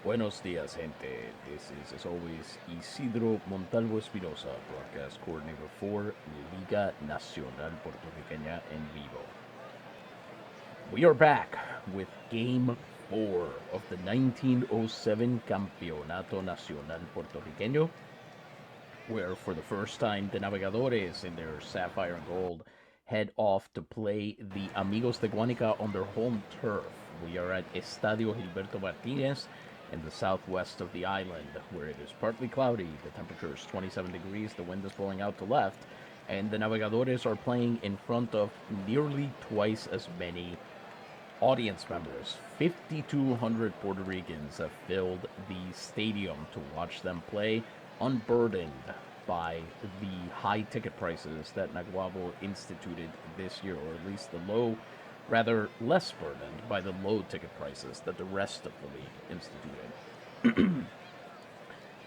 Buenos dias, gente. This is, as always, Isidro Montalvo Espinosa, broadcast coordinator for Liga Nacional Puertorriqueña en vivo. We are back with Game 4 of the 1907 Campeonato Nacional Puertorriqueño, where for the first time the Navegadores in their sapphire and gold head off to play the Amigos de Guánica on their home turf. We are at Estadio Gilberto Martinez in the southwest of the island, where it is partly cloudy. The temperature is 27 degrees, the wind is blowing out to left, and the Navegadores are playing in front of nearly twice as many audience members. 5,200 Puerto Ricans have filled the stadium to watch them play, unburdened by the high ticket prices that Naguabo instituted this year, or at least the low, rather less burdened by the low ticket prices that the rest of the league instituted.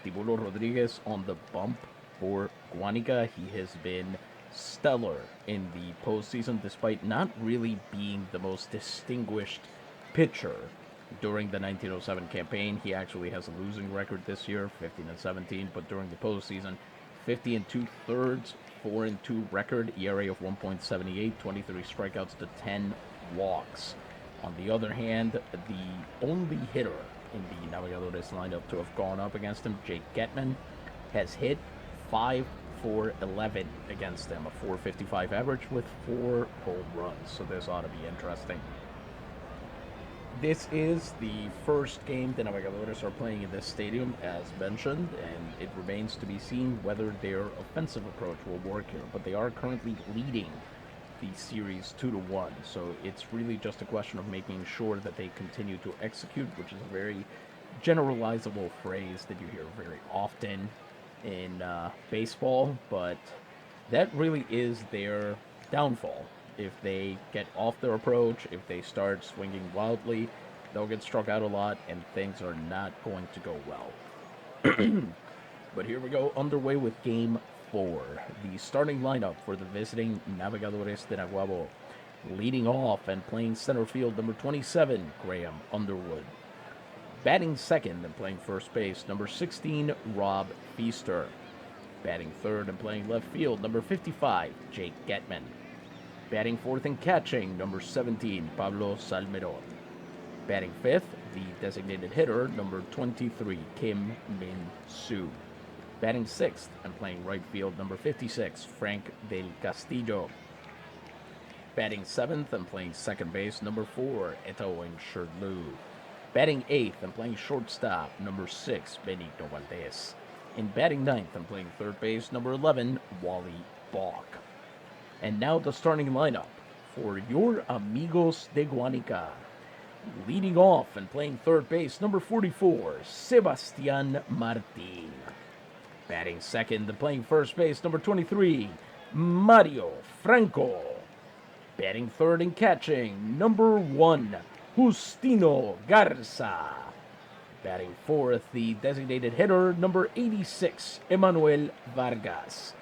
Tibulo Rodríguez on the bump for Guánica. He has been stellar in the postseason, despite not really being the most distinguished pitcher during the 1907 campaign. He actually has a losing record this year, 15-17, but during the postseason, 50 and 2/3, 4-2 record, ERA of 1.78, 23 strikeouts to 10 walks. On the other hand, the only hitter in the Navegadores lineup to have gone up against him, Jake Getman, has hit 5-4-11 against him, a 4.55 average with 4 home runs. So this ought to be interesting. This is the first game the Navegadores are playing in this stadium, as mentioned, and it remains to be seen whether their offensive approach will work here. But they are currently leading the series 2-1, so it's really just a question of making sure that they continue to execute, which is a very generalizable phrase that you hear very often in baseball, but that really is their downfall. If they get off their approach, if they start swinging wildly, they'll get struck out a lot, and things are not going to go well. But here we go, underway with Game 4. The starting lineup for the visiting Navegadores de Naguabo. Leading off and playing center field, number 27, Graham Underwood. Batting second and playing first base, number 16, Rob Feaster. Batting third and playing left field, number 55, Jake Getman. Batting fourth and catching, number 17, Pablo Salmeron. Batting fifth, the designated hitter, number 23, Kim Min Soo. Batting sixth and playing right field, number 56, Frank Del Castillo. Batting seventh and playing second base, number 4, Eto'o Sherlu. Batting eighth and playing shortstop, number 6, Benigno Valdez. In batting ninth and playing third base, number 11, Wally Balk. And now the starting lineup for your Amigos de Guánica. Leading off and playing third base, number 44, Sebastián Martín. Batting second and playing first base, number 23, Mario Franco. Batting third and catching, number 1, Justino Garza. Batting fourth, the designated hitter, number 86, Emmanuel Vargas.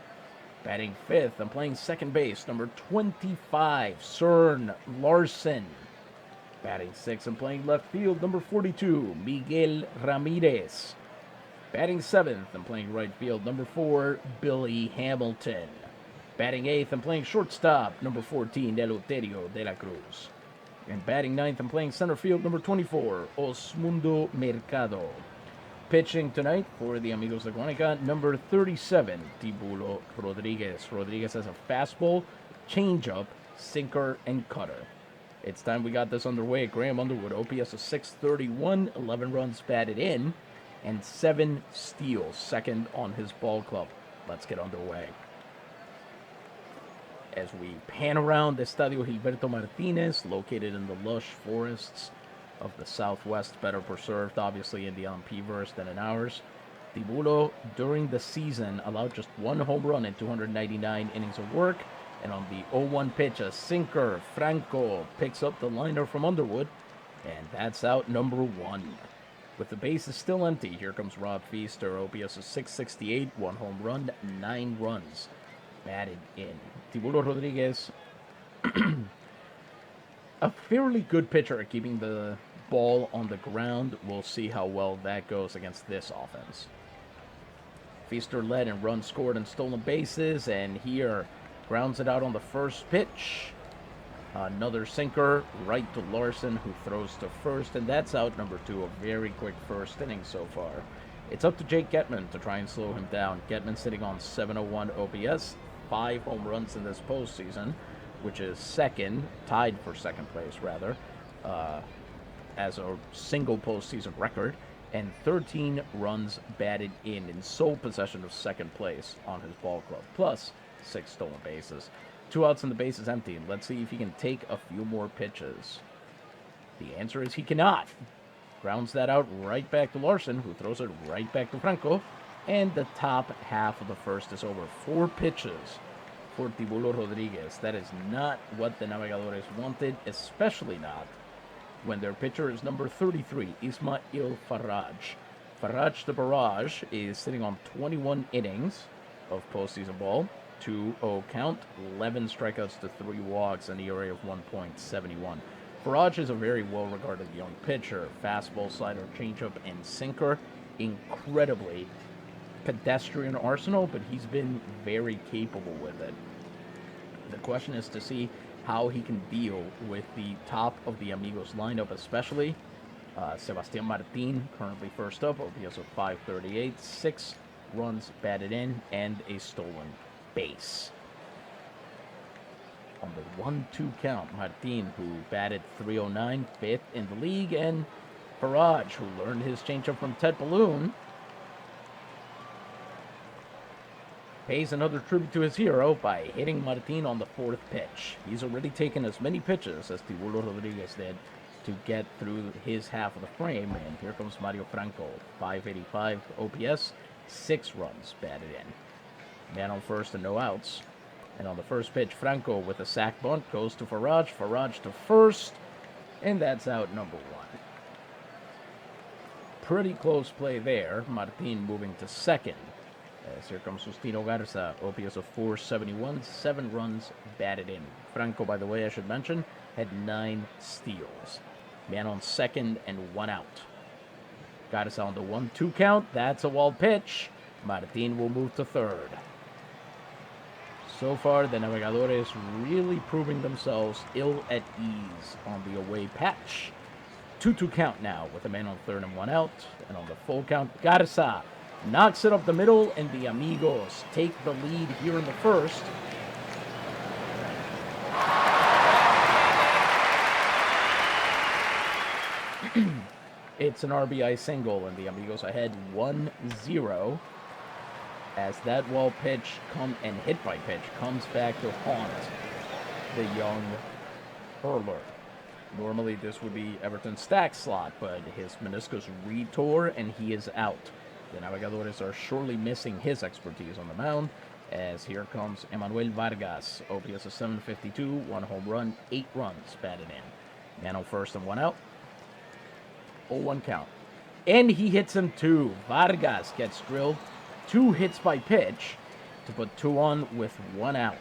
Batting fifth and playing second base, number 25, Cern Larson. Batting sixth and playing left field, number 42, Miguel Ramirez. Batting seventh and playing right field, number 4, Billy Hamilton. Batting eighth and playing shortstop, number 14, Eleuterio de la Cruz. And batting ninth and playing center field, number 24, Osmundo Mercado. Pitching tonight for the Amigos de Guánica, number 37, Tibulo Rodríguez. Rodríguez has a fastball, changeup, sinker, and cutter. It's time we got this underway. Graham Underwood, OPS of 631, 11 runs batted in, and 7 steals, second on his ball club. Let's get underway. As we pan around Estadio Gilberto Martinez, located in the lush forests of the Southwest, better preserved, obviously, in the LMP-verse than in ours. Tibulo, during the season, allowed just 1 home run in 299 innings of work, and on the 0-1 pitch, a sinker, Franco picks up the liner from Underwood, and that's out number 1. With the bases still empty, here comes Rob Feaster, OPS of 668, 1 home run, 9 runs batted in. Tibulo Rodríguez, a fairly good pitcher at keeping the ball on the ground. We'll see how well that goes against this offense. Feaster led and runs scored and stolen bases, and here grounds it out on the first pitch. Another sinker right to Larson, who throws to first, and that's out number 2. A very quick first inning so far. It's up to Jake Getman to try and slow him down. Getman sitting on 701 OPS, 5 home runs in this postseason, which is second, tied for second place rather, as a single postseason record, and 13 runs batted in sole possession of second place on his ball club, plus 6 stolen bases. 2 outs and the base is empty. Let's see if he can take a few more pitches. The answer is he cannot. Grounds that out right back to Larson, who throws it right back to Franco. And the top half of the first is over. 4 pitches for Tibulo Rodríguez. That is not what the Navegadores wanted, especially not when their pitcher is number 33, Isma'il Farraj. Farraj, the barrage, is sitting on 21 innings of postseason ball. 2-0 count, 11 strikeouts to 3 walks, and ERA of 1.71. Farraj is a very well-regarded young pitcher. Fastball, slider, changeup, and sinker. Incredibly pedestrian arsenal, but he's been very capable with it. The question is to see how he can deal with the top of the Amigos lineup, especially Sebastián Martín, currently first up, OPS of 538, 6 runs batted in, and a stolen base. On the 1-2 count, Martín, who batted .309, 5th in the league, and Farraj, who learned his changeup from Ted Balloon, pays another tribute to his hero by hitting Martín on the 4th pitch. He's already taken as many pitches as Tibulo Rodríguez did to get through his half of the frame, and here comes Mario Franco, 585 OPS, 6 runs batted in. Man on first and no outs. And on the first pitch, Franco with a sac bunt goes to Farraj. Farraj to first, and that's out number 1. Pretty close play there. Martín moving to second. As here comes Justino Garza, OPS of 471, 7 runs batted in. Franco, by the way, I should mention, had 9 steals. Man on second and 1 out. Garza on the 1-2 count. That's a wild pitch. Martín will move to third. So far, the Navegadores really proving themselves ill at ease on the away patch. 2-2 count now with a man on third and 1 out. And on the full count, Garza knocks it up the middle, and the Amigos take the lead here in the first. It's an RBI single, and the Amigos ahead 1-0. As that wall pitch and hit by pitch comes back to haunt the young hurler. Normally this would be Everton's stack slot, but his meniscus re-tore and he is out. The Navegadores are surely missing his expertise on the mound, as here comes Emmanuel Vargas, OPS of 752, 1 home run, 8 runs batted in. Man on first and 1 out. 0-1 count. And he hits him too. Vargas gets drilled. 2 hits by pitch to put 2 on with 1 out.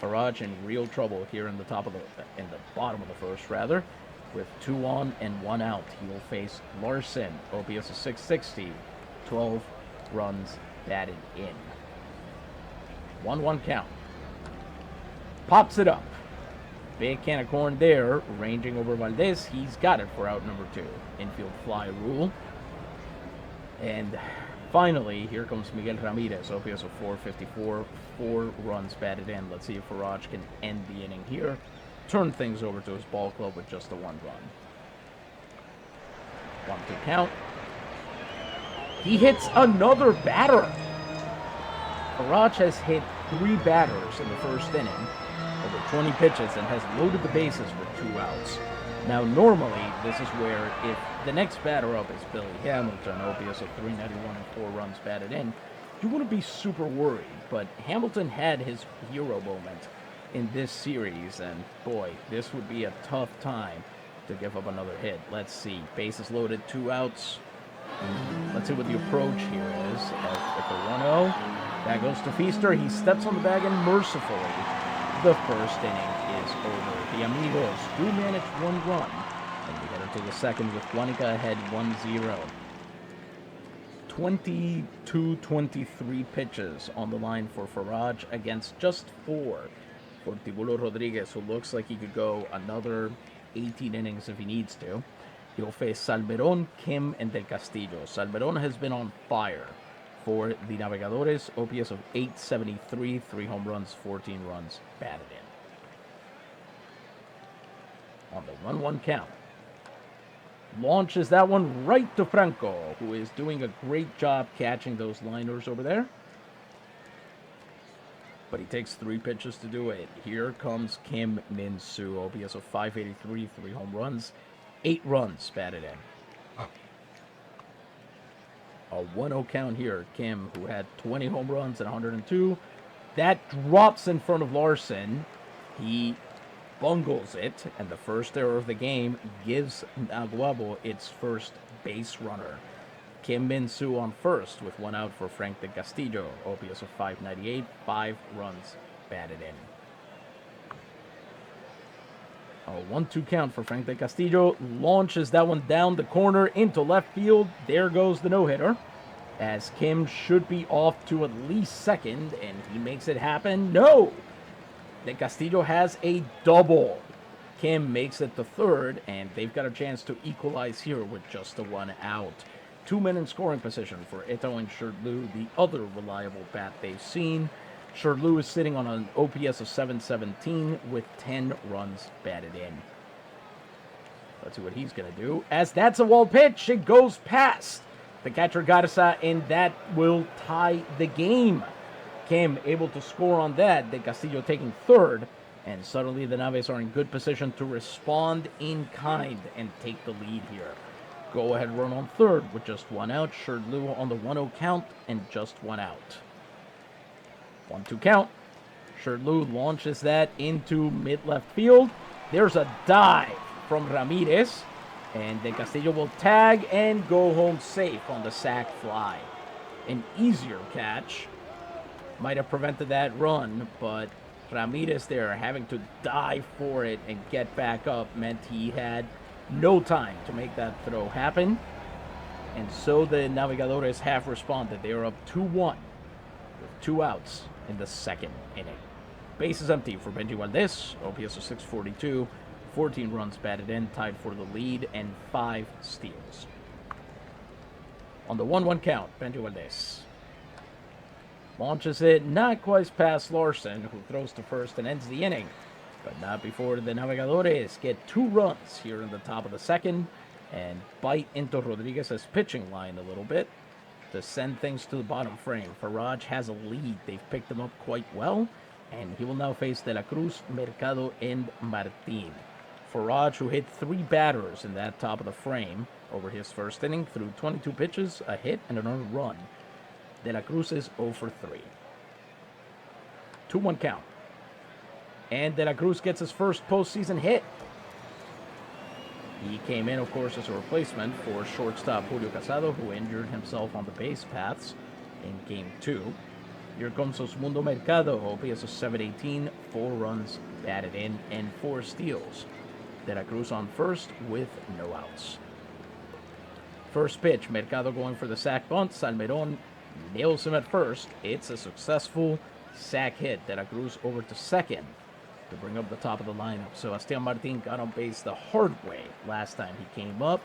Farraj in real trouble here in the bottom of the first rather, with 2 on and 1 out. He will face Larson, OPS of 660, 12 runs batted in. 1-1 count. Pops it up. Big can of corn there, ranging over Valdez. He's got it for out number 2. Infield fly rule. And finally, here comes Miguel Ramirez, OPS of 454, 4 runs batted in. Let's see if Farraj can end the inning here. Turn things over to his ball club with just a 1 run. 1-2 count. He hits another batter. Farraj has hit 3 batters in the first inning, over 20 pitches, and has loaded the bases with 2 outs. Now, normally, this is where if the next batter up is Billy Hamilton, OPS of 391 and 4 runs batted in, you wouldn't be super worried. But Hamilton had his hero moment in this series, and boy, this would be a tough time to give up another hit. Let's see. Bases loaded, 2 outs. Let's see what the approach here is. At the 1-0, that goes to Feaster. He steps on the bag, and mercifully, the first inning is over. The Amigos do manage 1 run And we get into the second with Guánica ahead 1-0. 22-23 pitches on the line for Farraj against just 4 for Tibulo Rodríguez, who looks like he could go another 18 innings if he needs to. He'll face Salmerón, Kim, and Del Castillo. Salmerón has been on fire for the Navegadores. OPS of 873, 3 home runs, 14 runs batted in. On the 1-1 count. Launches that one right to Franco, who is doing a great job catching those liners over there. But he takes 3 pitches to do it. Here comes Kim Min-soo. OPS of 583, 3 home runs, 8 runs batted in. A 1-0 count here. Kim, who had 20 home runs and 102. That drops in front of Larson. He bungles it, and the first error of the game gives Naguabo its first base runner. Kim Min-soo on first with 1 out for Frank Del Castillo. OPS of 598, 5 runs batted in. A 1-2 count for Frank Del Castillo. Launches that one down the corner into left field. There goes the no-hitter, as Kim should be off to at least second, and he makes it happen. No! Del Castillo has a double. Kim makes it to third, and they've got a chance to equalize here with just a 1 out. 2 men in scoring position for Ito and Sherdlu, the other reliable bat they've seen. Sherdlu is sitting on an OPS of 717 with 10 runs batted in. Let's see what he's going to do. As that's a wall pitch, it goes past the catcher Garza, and that will tie the game. Kim able to score on that. Del Castillo taking third, and suddenly the Naves are in good position to respond in kind and take the lead here. Go ahead run on third with just 1 out. Sherdlu on the 1-0 count and just 1 out. 1-2 count. Sherdlu launches that into mid-left field. There's a dive from Ramirez, and Del Castillo will tag and go home safe on the sac fly. An easier catch. Might have prevented that run, but Ramirez there having to dive for it and get back up meant he had no time to make that throw happen. And so the Navegadores have responded. They are up 2-1 with 2 outs in the second inning. Base is empty for Benji Valdez. OPS of 642, 14 runs batted in, tied for the lead, and 5 steals. On the 1-1 count, Benji Valdez launches it not quite past Larson, who throws to first and ends the inning. But not before the Navegadores get 2 runs here in the top of the second and bite into Rodriguez's pitching line a little bit to send things to the bottom frame. Farraj has a lead. They've picked him up quite well, and he will now face De La Cruz, Mercado, and Martin. Farraj, who hit 3 batters in that top of the frame over his first inning, threw 22 pitches, a hit, and an earned run. De La Cruz is 0 for 3. 2-1 count. And De La Cruz gets his first postseason hit. He came in, of course, as a replacement for shortstop Julio Casado, who injured himself on the base paths in Game 2. Here comes Osmundo Mercado, OPS of 718, 4 runs batted in, and 4 steals. De La Cruz on first with no outs. First pitch, Mercado going for the sac bunt. Salmerón nails him at first. It's a successful sac hit. De La Cruz over to second to bring up the top of the lineup. Sebastián Martin got on base the hard way last time he came up.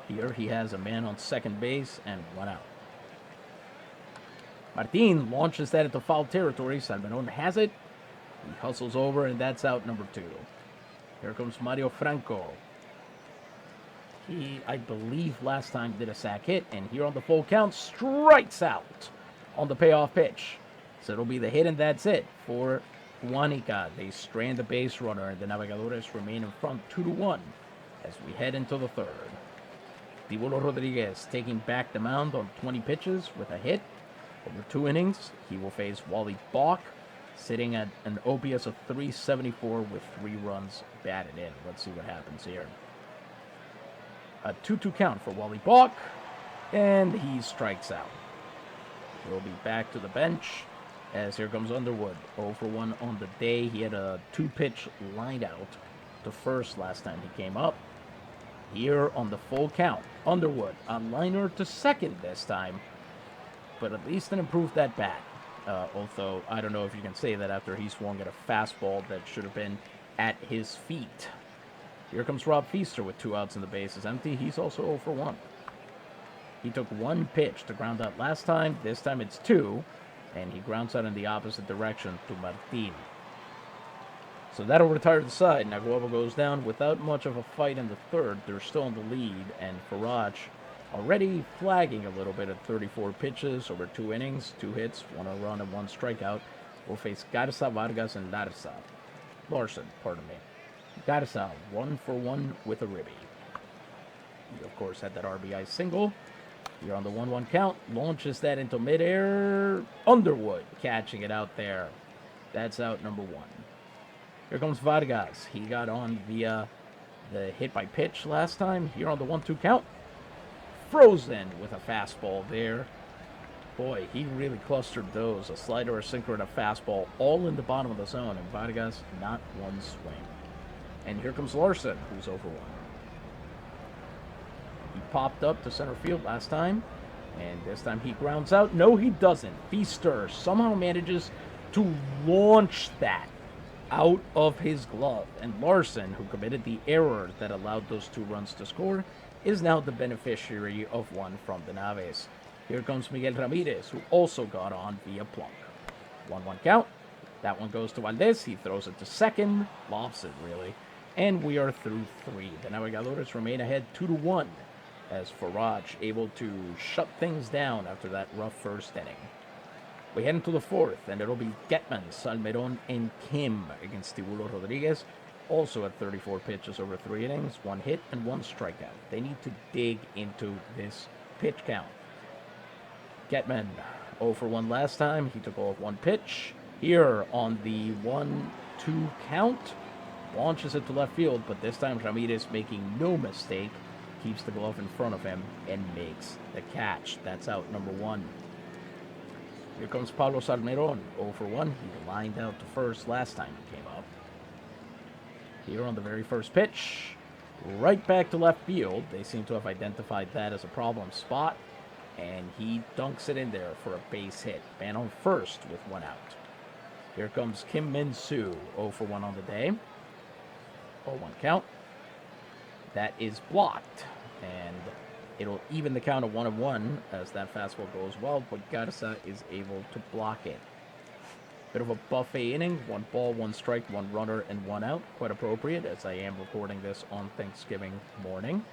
Here he has a man on second base and 1 out. Martin launches that into foul territory. Salmerón has it. He hustles over, and that's out number 2. Here comes Mario Franco. He, I believe, last time did a sac hit, and here on the full count, strikes out on the payoff pitch. So it'll be the hit, and that's it for Guánica. They strand the base runner, and the Navegadores remain in front 2-1 as we head into the third. Tibulo Rodríguez taking back the mound on 20 pitches with a hit. Over 2 innings, he will face Wally Balk, sitting at an OPS of 374 with 3 runs batted in. Let's see what happens here. A 2-2 count for Wally Balk, and he strikes out. He'll be back to the bench as here comes Underwood. 0 for 1 on the day. He had a 2-pitch line out to first last time he came up. Here on the full count, Underwood on liner to second this time, but at least an improved at bat. Although I don't know if you can say that after he swung at a fastball that should have been at his feet. Here comes Rob Feaster with 2 outs and the base is empty. He's also 0 for 1. He took 1 pitch to ground out last time. This time it's 2, and he grounds out in the opposite direction to Martin. So that'll retire the side. Naguabo goes down without much of a fight in the third. They're still in the lead, and Farraj already flagging a little bit at 34 pitches over 2 innings, 2 hits, 1 run, and 1 strikeout. Will face Garza, Vargas, and Larson, pardon me. Garza, 1 for 1 with a ribby. He, of course, had that RBI single. Here on the 1-1 count, launches that into midair. Underwood catching it out there. That's out number 1. Here comes Vargas. He got on via the hit by pitch last time. Here on the 1-2 count, frozen with a fastball there. Boy, he really clustered those. A slider, a sinker, and a fastball all in the bottom of the zone. And Vargas, not one swing. And here comes Larson, who's over 1. He popped up to center field last time, and this time he grounds out. No, he doesn't. Feaster somehow manages to launch that out of his glove. And Larson, who committed the error that allowed those 2 runs to score, is now the beneficiary of 1 from the Naves. Here comes Miguel Ramirez, who also got on via plunk. 1-1 count. That one goes to Valdez. He throws it to second. Lofts it, really. And we are through 3. The Navegadores remain ahead 2-1 as Farraj able to shut things down after that rough first inning. We head into the 4th, and it'll be Getman, Salmeron, and Kim against Tibulo Rodríguez, also at 34 pitches over 3 innings, 1 hit, and 1 strikeout. They need to dig into this pitch count. Getman, 0 for 1 last time. He took all of 1 pitch. Here on the 1-2 count, launches it to left field, but this time Ramirez, making no mistake, keeps the glove in front of him and makes the catch. That's out number 1. Here comes Pablo Salmeron, 0 for 1. He lined out to first last time he came up. Here on the very first pitch, right back to left field. They seem to have identified that as a problem spot, and he dunks it in there for a base hit. Man on first with 1 out. Here comes Kim Min-soo, 0 for 1 on the day. 0-1 count. That is blocked, and it'll even the count of 1-1 as that fastball goes well, but Garza is able to block it. Bit of a buffet inning, 1 ball, 1 strike, 1 runner, and 1 out. Quite appropriate, as I am recording this on Thanksgiving morning.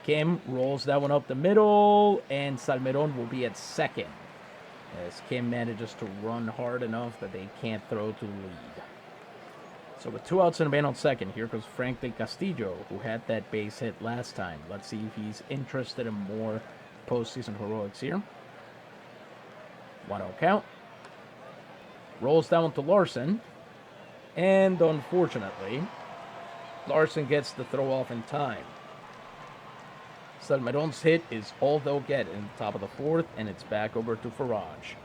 Kim rolls that one up the middle, and Salmeron will be at second, as Kim manages to run hard enough that they can't throw to lead. So with 2 outs and a man on second, here comes Frank Del Castillo, who had that base hit last time. Let's see if he's interested in more postseason heroics here. 1-0 count. Rolls down to Larson. And unfortunately, Larson gets the throw off in time. Salmeron's hit is all they'll get in the top of the 4th, and it's back over to Farraj.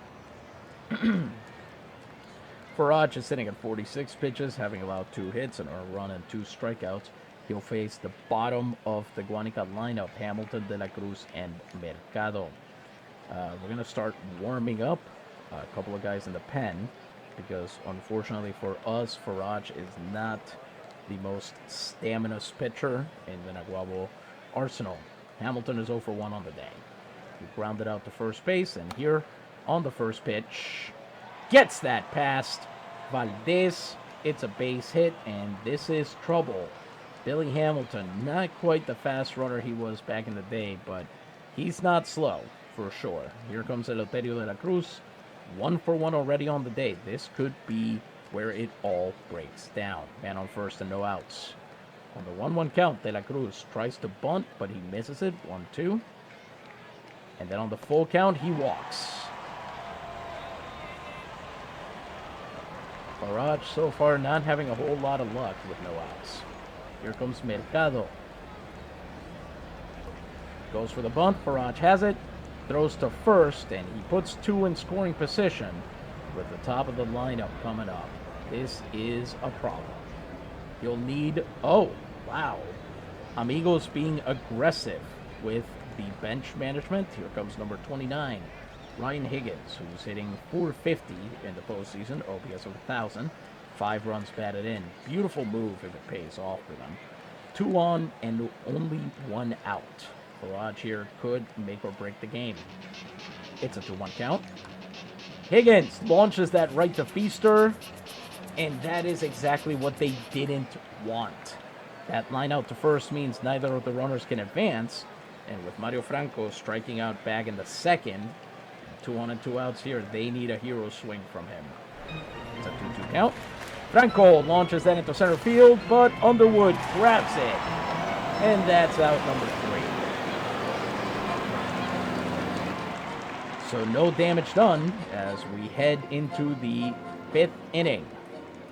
Farraj is sitting at 46 pitches, having allowed 2 hits and a run and 2 strikeouts. He'll face the bottom of the Guánica lineup, Hamilton, De La Cruz, and Mercado. We're going to start warming up a couple of guys in the pen because, unfortunately for us, Farraj is not the most stamina pitcher in the Naguabo arsenal. Hamilton is 0 for 1 on the day. He grounded out to first base, and here on the first pitch, gets that past Valdez. It's a base hit, and this is trouble. Billy Hamilton, not quite the fast runner he was back in the day, but he's not slow, for sure. Here comes Eleuterio de la Cruz, 1 for 1 already on the day. This could be where it all breaks down. Man on first and no outs. On the 1-1 count, De La Cruz tries to bunt, but he misses it, 1-2. And then on the full count, he walks. Farraj so far not having a whole lot of luck with no outs. Here comes Mercado. Goes for the bunt. Farraj has it. Throws to first, and he puts 2 in scoring position with the top of the lineup coming up. This is a problem. You'll need, oh, wow. Amigos being aggressive with the bench management. Here comes number 29, Ryan Higgins, who's hitting 450 in the postseason, OPS of 1,000. 5 runs batted in. Beautiful move if it pays off for them. 2 on and only 1 out. Farraj here could make or break the game. It's a 2-1 count. Higgins launches that right to Feaster, and that is exactly what they didn't want. That line out to first means neither of the runners can advance, and with Mario Franco striking out back in the second, 2 on and 2 outs here, they need a hero swing from him. It's a 2-2 count. Franco launches that into center field, but Underwood grabs it, and that's out number 3. So no damage done as we head into the 5th inning.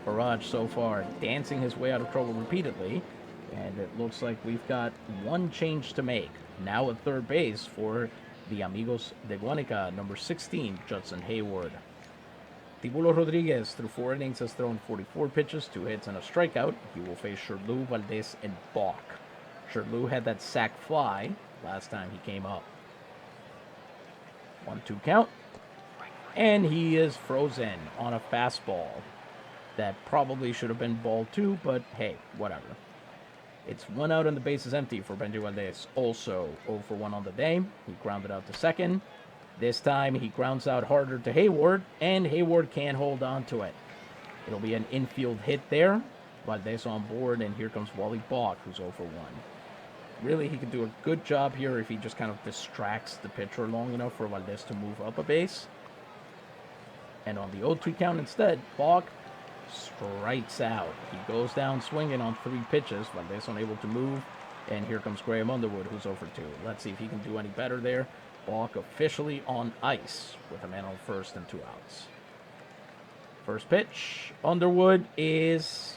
Farraj so far dancing his way out of trouble repeatedly, and it looks like we've got one change to make. Now at third base for the Amigos de Guánica, number 16, Judson Hayward. Tibulo Rodríguez, through 4 innings, has thrown 44 pitches, 2 hits, and a strikeout. He will face Sherlew, Valdez, and Balk. Sherlew had that sac fly last time he came up. 1-2 count. And he is frozen on a fastball. That probably should have been ball 2, but hey, whatever. It's 1 out and the base is empty for Benji Valdez. Also 0 for 1 on the day. He grounded out to second. This time he grounds out harder to Hayward, and Hayward can't hold on to it. It'll be an infield hit there. Valdez on board, and here comes Wally Balk, who's 0 for 1. Really, he could do a good job here if he just kind of distracts the pitcher long enough for Valdez to move up a base. And on the 0-2 count instead, Balk strikes out. He goes down swinging on 3 pitches. Valdez unable to move. And here comes Graham Underwood, who's 0 for 2. Let's see if he can do any better there. Balk officially on ice with a man on first and 2 outs. First pitch. Underwood is...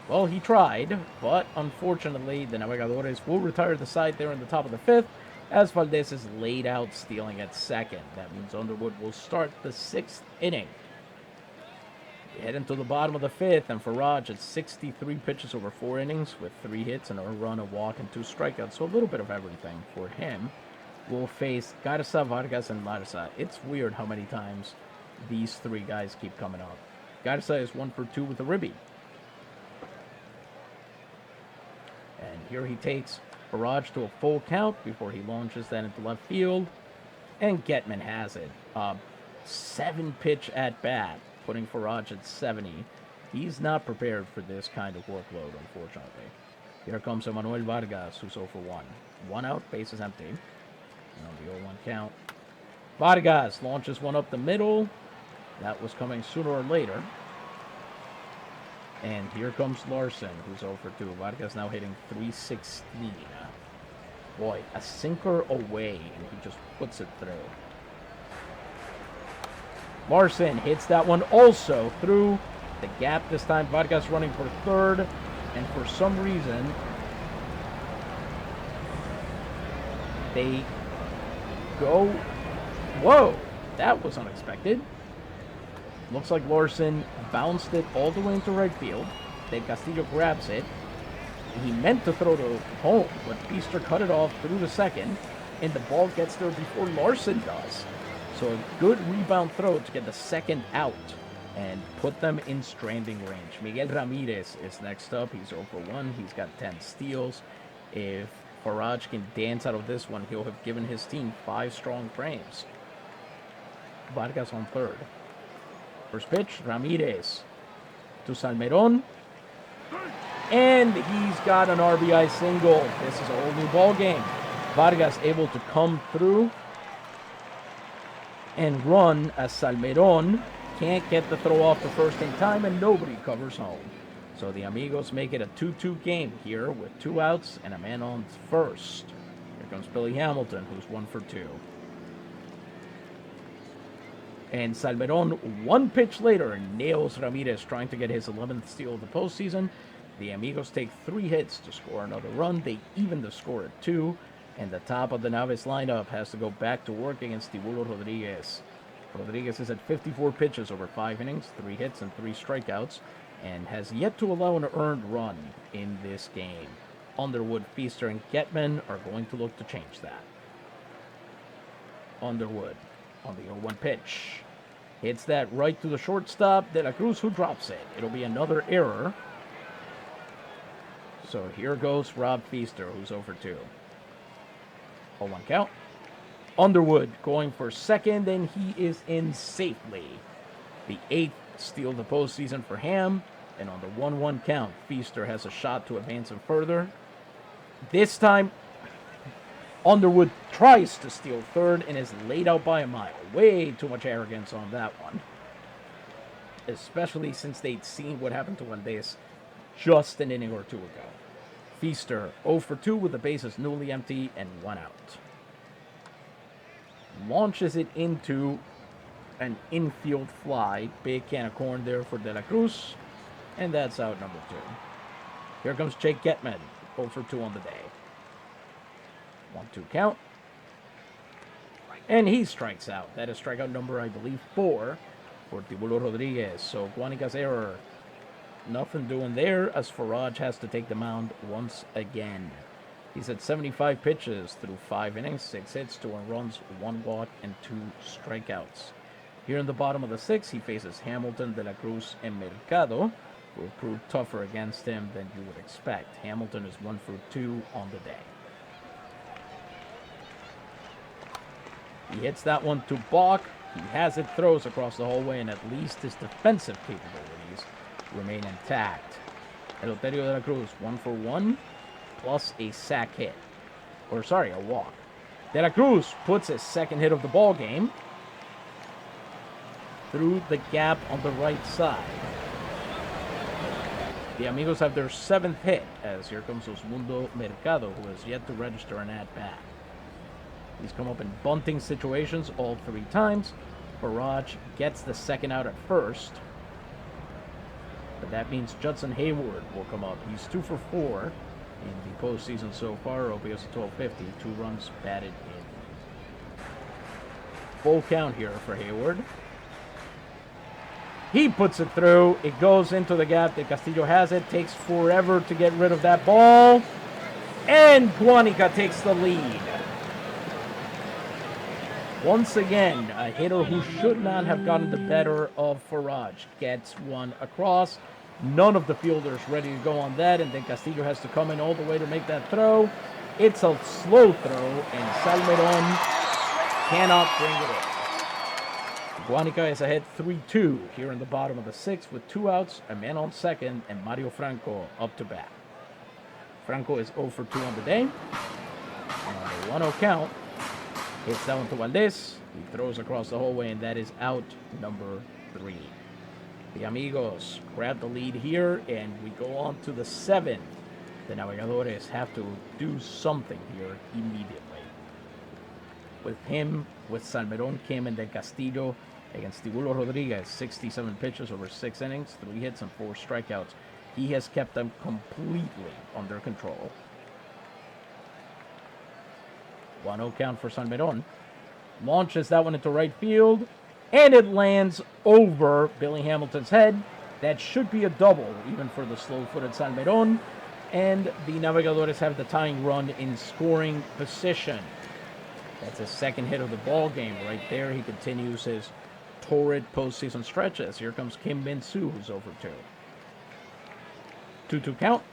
well, he tried, but unfortunately, the Navegadores will retire the side there in the top of the 5th as Valdez is laid out stealing at second. That means Underwood will start the 6th inning. We head into the bottom of the 5th, and Farraj at 63 pitches over 4 innings with 3 hits and a run, a walk, and 2 strikeouts. So a little bit of everything for him. Will face Garza, Vargas, and Larza. It's weird how many times these 3 guys keep coming up. Garza is 1 for 2 with a ribby. And here he takes Farraj to a full count before he launches that into left field. And Getman has it. 7-pitch at bat, putting Farraj at 70. He's not prepared for this kind of workload, unfortunately. Here comes Emmanuel Vargas, who's 0 for 1. 1 out, bases empty. And on the 0-1 count, Vargas launches one up the middle. That was coming sooner or later. And here comes Larson, who's 0 for 2. Vargas now hitting .316. Boy, a sinker away, and he just puts it through. Larson hits that one also through the gap. This time Vargas running for third, and for some reason they go... whoa, that was unexpected. Looks like Larson bounced it all the way into right field. Then Castillo grabs it. He meant to throw to home, but Feaster cut it off through the second, and the ball gets there before Larson does. So a good rebound throw to get the second out and put them in stranding range. Miguel Ramirez is next up. He's 0 for 1. He's got 10 steals. If Farraj can dance out of this one, he'll have given his team 5 strong frames. Vargas on third. First pitch, Ramirez to Salmeron. And he's got an RBI single. This is a whole new ball game. Vargas able to come through and run as Salmeron can't get the throw off the first in time, and nobody covers home. So the Amigos make it a 2-2 game here with 2 outs and a man on first. Here comes Billy Hamilton, who's 1 for 2. And Salmeron, 1 pitch later, nails Ramirez, trying to get his 11th steal of the postseason. The Amigos take 3 hits to score another run. They even the score at 2. And the top of the Naves lineup has to go back to work against Tibulo Rodríguez. Rodríguez is at 54 pitches over 5 innings, 3 hits, and 3 strikeouts. and has yet to allow an earned run in this game. Underwood, Feaster, and Getman are going to look to change that. Underwood on the 0-1 pitch. Hits that right to the shortstop. De La Cruz, who drops it. It'll be another error. So here goes Rob Feaster, who's over 2. 0-1 count. Underwood going for second, and he is in safely. The 8th steal of the postseason for Ham. And on the 1-1 count, Feaster has a shot to advance him further. This time, Underwood tries to steal third and is laid out by a mile. Way too much arrogance on that one. Especially since they'd seen what happened to Valdez just an inning or two ago. Feaster 0 for 2 with the bases newly empty and 1 out. Launches it into an infield fly. Big can of corn there for De La Cruz. And that's out number 2. Here comes Jake Getman. 0 for 2 on the day. 1-2 count. And he strikes out. That is strikeout number, I believe, 4 for Tibulo Rodríguez. So Guánica's error. Nothing doing there as Farraj has to take the mound once again. He's at 75 pitches through 5 innings, 6 hits, 2 earned runs, 1 walk, and 2 strikeouts. Here in the bottom of the 6th, he faces Hamilton, De La Cruz, and Mercado, who will prove tougher against him than you would expect. Hamilton is 1 for 2 on the day. He hits that one to Balk. He has it, throws across the hallway, and at least his defensive capabilities remain intact. Eleuterio De La Cruz, 1 for 1, plus a sac hit. A walk. De La Cruz puts his second hit of the ball game through the gap on the right side. The Amigos have their 7th hit, as here comes Osmundo Mercado, who has yet to register an at-bat. He's come up in bunting situations all 3 times. Farraj gets the second out at first. But that means Judson Hayward will come up. He's 2 for 4 in the postseason so far. OPS at 1250, 2 runs batted in. Full count here for Hayward. He puts it through. It goes into the gap. De Castillo has it. Takes forever to get rid of that ball. And Guánica takes the lead. Once again, a hitter who should not have gotten the better of Farraj gets one across. None of the fielders ready to go on that, and then Castillo has to come in all the way to make that throw. It's a slow throw, and Salmeron cannot bring it in. Guánica is ahead 3-2 here in the bottom of the 6th with 2 outs, a man on second, and Mario Franco up to bat. Franco is 0 for 2 on the day. And on the 1-0 count, hits that one to Valdez. He throws across the hallway, and that is out number 3. The Amigos grab the lead here, and we go on to the 7th. The Navegadores have to do something here immediately. With Salmeron, Kim, and De Castillo against Tibulo Rodríguez, 67 pitches over 6 innings, 3 hits, and 4 strikeouts. He has kept them completely under control. 1-0 count for Salmeron. Launches that one into right field, and it lands over Billy Hamilton's head. That should be a double, even for the slow-footed Salmeron. And the Navegadores have the tying run in scoring position. That's his 2nd hit of the ball game right there. He continues his torrid postseason stretches. Here comes Kim Min-soo, who's over 2. 2-2 count.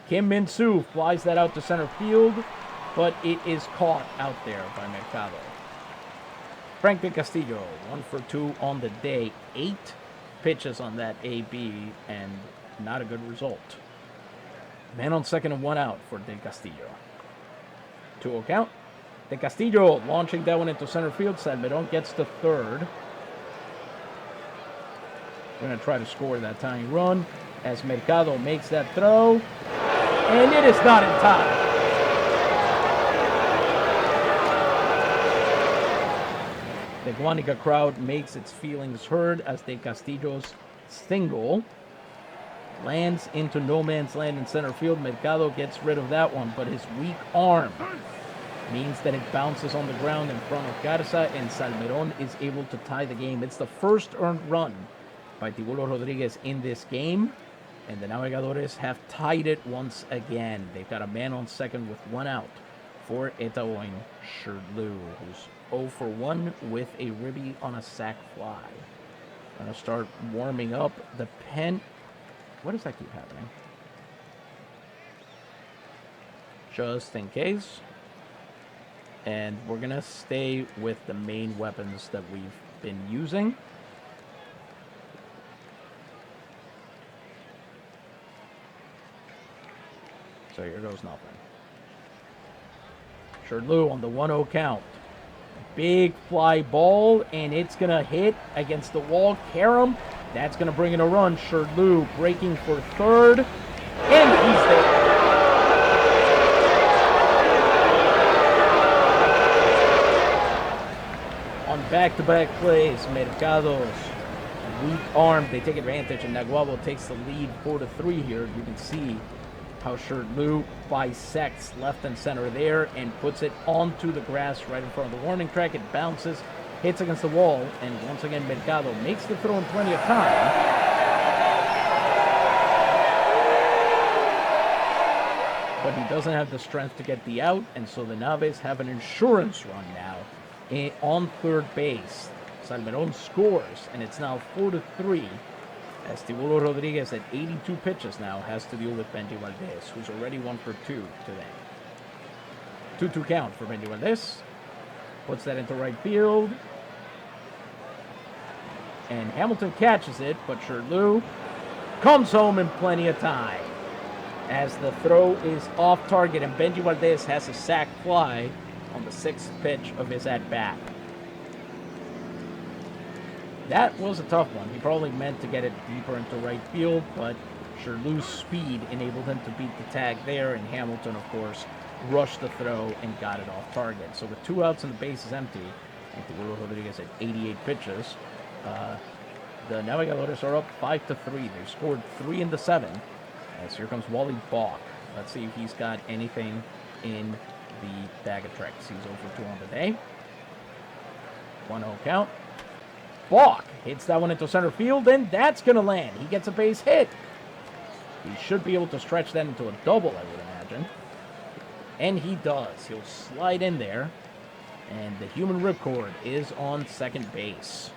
Kim Min-soo flies that out to center field, but it is caught out there by Mercado. Frank De Castillo, 1 for 2 on the day. 8 pitches on that AB, and not a good result. Man on second and 1 out for De Castillo. 2-0 count. De Castillo launching that one into center field. Salmeron gets to third. We're going to try to score that tying run as Mercado makes that throw. And it is not in time. The Guánica crowd makes its feelings heard as De Castillo's single lands into no man's land in center field. Mercado gets rid of that one, but his weak arm means that it bounces on the ground in front of Garza, and Salmeron is able to tie the game. It's the first earned run by Tibulo Rodríguez in this game. And the Navegadores have tied it once again. They've got a man on second with 1 out for Etaoin Sherdlu, who's 0 for 1 with a ribby on a sac fly. Gonna start warming up the pen. What does that keep happening? Just in case. And we're gonna stay with the main weapons that we've been using. So here goes nothing. Sherdlu on the 1-0 count. Big fly ball, and it's going to hit against the wall. Karam, that's going to bring in a run. Sherdlu breaking for third, and he's there. On back-to-back plays, Mercados, weak arm, they take advantage, and Naguabo takes the lead 4-3 here. You can see how Sherdlu bisects left and center there and puts it onto the grass right in front of the warning track. It bounces, hits against the wall, and once again Mercado makes the throw in plenty of time. But he doesn't have the strength to get the out, and so the Naves have an insurance run now on third base. Salmeron scores, and it's now 4-3. As Tibulo Rodríguez at 82 pitches now has to deal with Benji Valdez, who's already 1 for 2 today. 2-2 count for Benji Valdez. Puts that into right field. And Hamilton catches it, but Sherdlu comes home in plenty of time. As the throw is off target, and Benji Valdez has a sac fly on the 6th pitch of his at-bat. That was a tough one. He probably meant to get it deeper into right field, but Sherdlu's speed enabled him to beat the tag there, and Hamilton, of course, rushed the throw and got it off target. So with 2 outs and the base is empty, and Tibulo Rodríguez at 88 pitches, the Navegadores are up 5-3. They've scored 3 in the 7. As here comes Wally Balk. Let's see if he's got anything in the bag of tricks. He's over 2 on the day. 1-0 count. Balk hits that one into center field, and that's going to land. He gets a base hit. He should be able to stretch that into a double, I would imagine. And he does. He'll slide in there, and the human ripcord is on second base.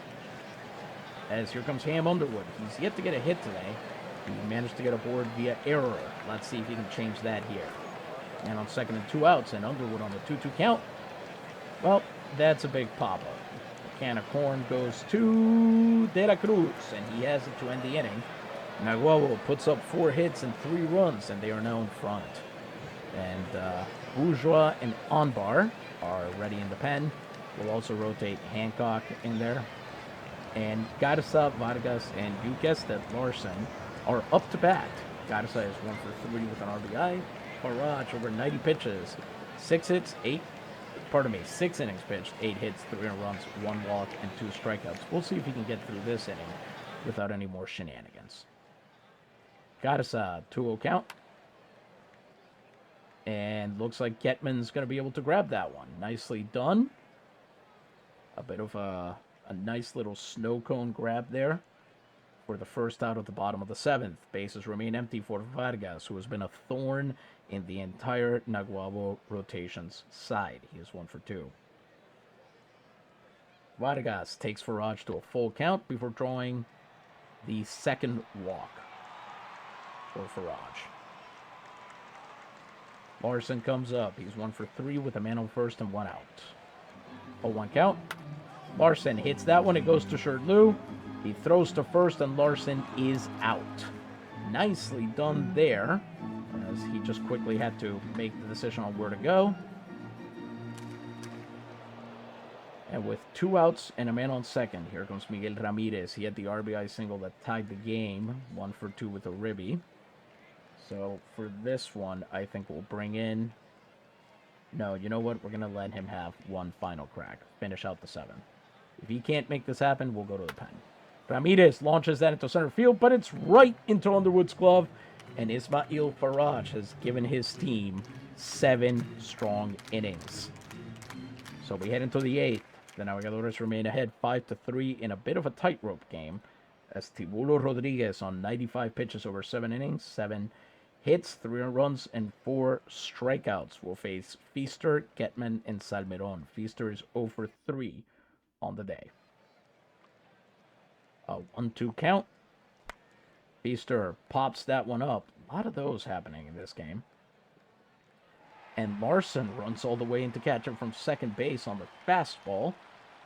As here comes Ham Underwood. He's yet to get a hit today. He managed to get aboard via error. Let's see if he can change that here. And on second and 2 outs, and Underwood on the 2-2 count. Well, that's a big pop-up. Can of corn goes to De La Cruz, and he has it to end the inning. Naguabo puts up 4 hits and 3 runs, and they are now in front. And Bourgeois and Onbar are ready in the pen. We'll also rotate Hancock in there. And Garza, Vargas, and you guessed it, Larson are up to bat. Garza is 1 for 3 with an RBI. Farraj over 90 pitches, 6 hits, 6 innings pitched, 8 hits, 3 runs, 1 walk, and 2 strikeouts. We'll see if he can get through this inning without any more shenanigans. Garza, 2-0 count. And looks like Getman's going to be able to grab that one. Nicely done. A bit of a nice little snow cone grab there for the first out at the bottom of the 7th. Bases remain empty for Vargas, who has been a thorn in the entire Naguabo rotation's side. He is 1 for 2. Vargas takes Farraj to a full count before drawing the second walk for Farraj. Larson comes up. He's 1 for 3 with a man on first and 1 out. 0-1 count. Larson hits that one. It goes to Sherdlu. He throws to first, and Larson is out. Nicely done there, as he just quickly had to make the decision on where to go. And with 2 outs and a man on second, here comes Miguel Ramirez. He had the RBI single that tied the game, 1 for 2 with a ribby. So for this one, I think we'll bring in... No, you know what? We're going to let him have one final crack. Finish out the 7th. If he can't make this happen, we'll go to the pen. Ramirez launches that into center field, but it's right into Underwood's glove. And Isma'il Farraj has given his team 7 strong innings. So we head into the 8th. The Navegadores remain ahead 5-3 in a bit of a tightrope game. As Tibulo Rodríguez on 95 pitches over 7 innings, 7 hits, 3 runs, and 4 strikeouts will face Feaster, Getman, and Salmeron. Feaster is 0 for 3 on the day. A 1-2 count. Feaster pops that one up. A lot of those happening in this game. And Larson runs all the way in to catch him from second base on the fastball.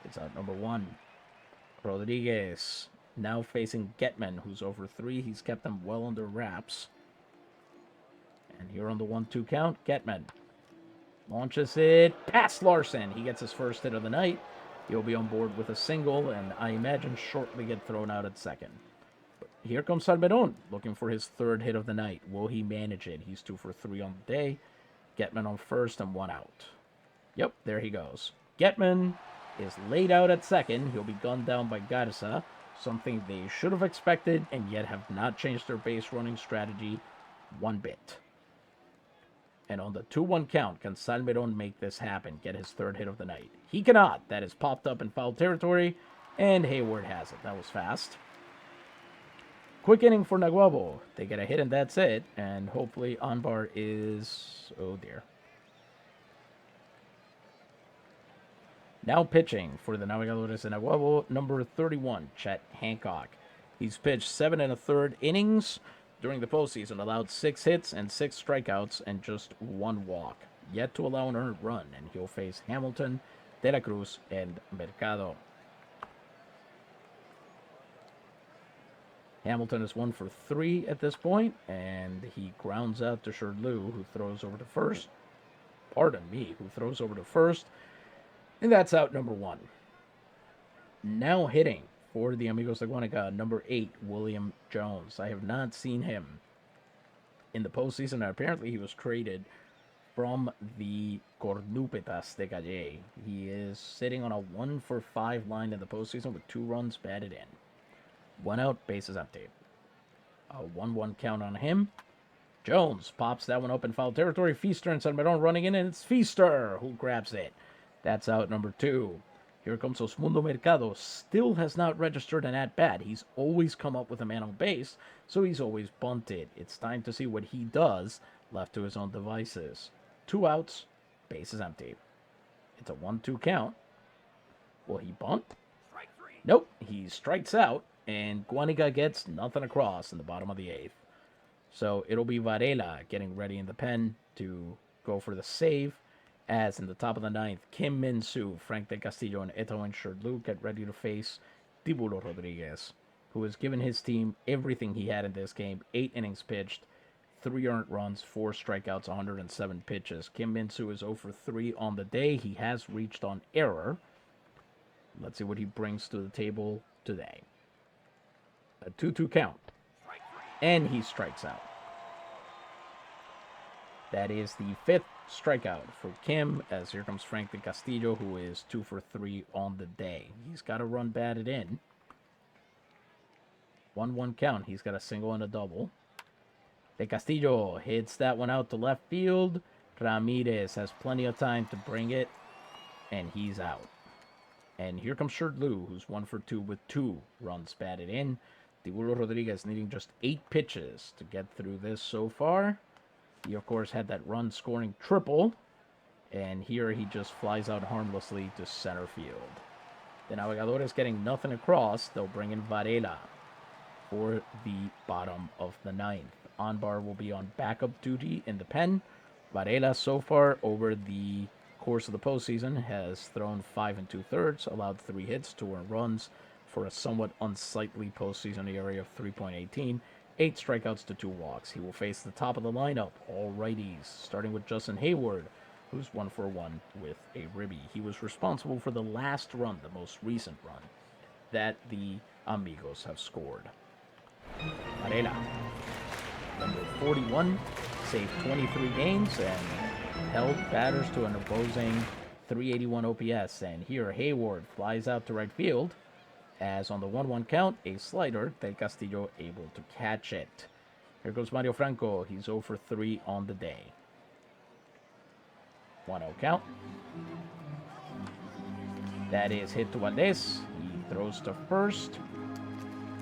It's out number 1. Rodriguez now facing Getman, who's over 3. He's kept them well under wraps. And here on the 1-2 count, Getman launches it past Larson. He gets his first hit of the night. He'll be on board with a single, and I imagine shortly get thrown out at second. But here comes Salmeron, looking for his 3rd hit of the night. Will he manage it? He's 2 for 3 on the day. Getman on first and 1 out. Yep, there he goes. Getman is laid out at second. He'll be gunned down by Garza, something they should have expected and yet have not changed their base running strategy one bit. And on the 2-1 count, can Salmeron make this happen, get his 3rd hit of the night? He cannot. That is popped up in foul territory, and Hayward has it. That was fast. Quick inning for Naguabo. They get a hit and that's it, and hopefully Anbar is... oh dear. Now pitching for the Navegadores de Naguabo, number 31, Chet Hancock. He's pitched 7 1/3 innings during the postseason, allowed 6 hits and 6 strikeouts and just 1 walk. Yet to allow an earned run, and he'll face Hamilton, De La Cruz, and Mercado. Hamilton is 1 for 3 at this point, and he grounds out to Sherlew, who throws over to first. Pardon me, who throws over to first. And that's out number 1. Now hitting for the Amigos de Guánica, number 8, William Jones. I have not seen him in the postseason. Apparently, he was traded from the Cornupetas de Calle. He is sitting on a 1 for 5 line in the postseason with 2 runs batted in. 1 out, bases empty. A 1-1 count on him. Jones pops that one up in foul territory. Feaster and Salmeron running in, and it's Feaster who grabs it. That's out number 2. Here comes Osmundo Mercado. Still has not registered an at-bat. He's always come up with a man on base, so he's always bunted. It's time to see what he does, left to his own devices. 2 outs, bases empty. It's a 1-2 count. Will he bunt? Nope, he strikes out, and Guánica gets nothing across in the bottom of the 8th. So it'll be Varela getting ready in the pen to go for the save. As in the top of the 9th, Kim Min-soo, Frank Del Castillo, and Eto and Sherlew get ready to face Tibulo Rodríguez, who has given his team everything he had in this game. 8 innings pitched, 3 earned runs, 4 strikeouts, 107 pitches. Kim Min-soo is 0 for 3 on the day. He has reached on error. Let's see what he brings to the table today. A 2-2 count. And he strikes out. That is the 5th strikeout for Kim, as here comes Frank Del Castillo, who is 2 for 3 on the day. He's got a run batted in. 1-1 count. He's got a single and a double. Del Castillo hits that one out to left field. Ramirez has plenty of time to bring it, and he's out. And here comes Sherlew, who's 1 for 2 with 2 runs batted in. Tibulo Rodríguez needing just 8 pitches to get through this so far. He, of course, had that run-scoring triple, and here he just flies out harmlessly to center field. The Navegadores getting nothing across. They'll bring in Varela for the bottom of the 9th. Anbar will be on backup duty in the pen. Varela, so far, over the course of the postseason, has thrown 5 2/3, allowed 3 hits, 2 earned runs, for a somewhat unsightly postseason ERA of 3.18. 8 strikeouts to 2 walks. He will face the top of the lineup, all righties, starting with Justin Hayward, who's 1 for 1 with a ribby. He was responsible for the last run, the most recent run, that the Amigos have scored. Varela, number 41, saved 23 games and held batters to an opposing 381 OPS. And here Hayward flies out to right field, as on the 1-1 count, a slider, Del Castillo able to catch it. Here goes Mario Franco. He's 0 for 3 on the day. 1-0 count. That is hit to Valdez. He throws to first.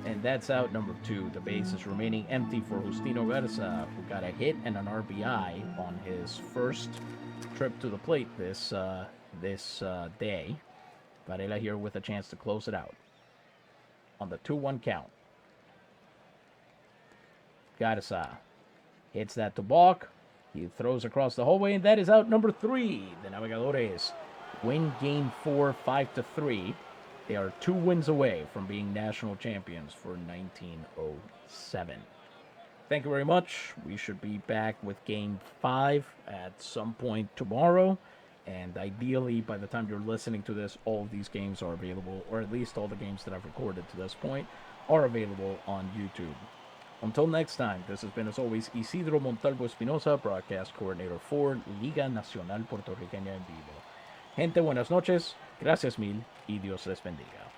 And that's out number 2. The base is remaining empty for Justino Garza, who got a hit and an RBI on his first trip to the plate this day. Varela here with a chance to close it out. On the 2-1 count. Garza hits that to balk. He throws across the hallway, and that is out number 3. The Navegadores win game 4, 5-3. They are 2 wins away from being national champions for 1907. Thank you very much. We should be back with game 5 at some point tomorrow. And ideally, by the time you're listening to this, all of these games are available, or at least all the games that I've recorded to this point are available on YouTube. Until next time, this has been, as always, Isidro Montalvo Espinosa, broadcast coordinator for Liga Nacional Puertorriqueña en Vivo. Gente, buenas noches, gracias mil y Dios les bendiga.